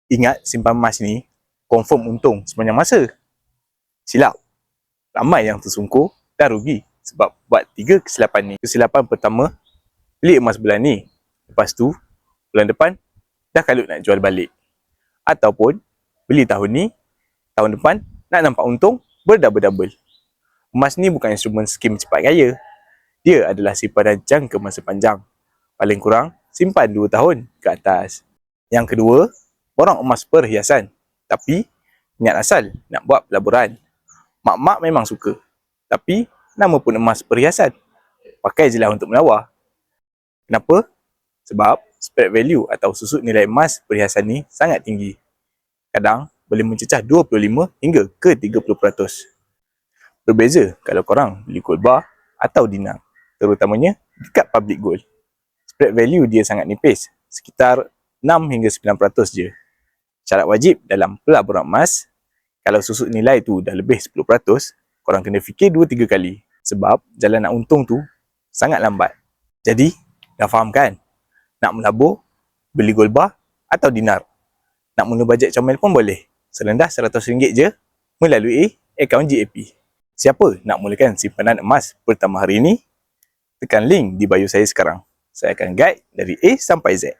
Ingat simpan emas ni confirm untung sepanjang masa. Silap. Ramai yang tersungkur dan rugi sebab buat 3 kesilapan ni. Kesilapan pertama, beli emas bulan ni. Lepas tu, bulan depan dah kalut nak jual balik. Ataupun, beli tahun ni, tahun depan nak nampak untung berdouble-double. Emas ni bukan instrumen skim cepat kaya. Dia adalah simpanan jangka masa panjang. Paling kurang, simpan 2 tahun ke atas. Yang kedua, borong emas perhiasan. Tapi, niat asal nak buat pelaburan. Mak-mak memang suka. Tapi, nama pun emas perhiasan. Pakai je lah untuk menawar. Kenapa? Sebab, spread value atau susut nilai emas perhiasan ni sangat tinggi. Kadang, boleh mencecah 25 hingga ke 30%. Berbeza kalau korang beli gold bar atau dinar. Terutamanya, dekat public gold. Spread value dia sangat nipis. Sekitar 6 hingga 9% je. Syarat wajib dalam pelaburan emas, kalau susut nilai tu dah lebih 10%, korang kena fikir 2-3 kali. Sebab jalan nak untung tu sangat lambat. Jadi, dah faham kan? Nak melabur, beli gold bar atau dinar. Nak mula bajet comel pun boleh. Serendah RM100 je melalui akaun GAP. Siapa nak mulakan simpanan emas pertama hari ini? Tekan link di bio saya sekarang. Saya akan guide dari A sampai Z.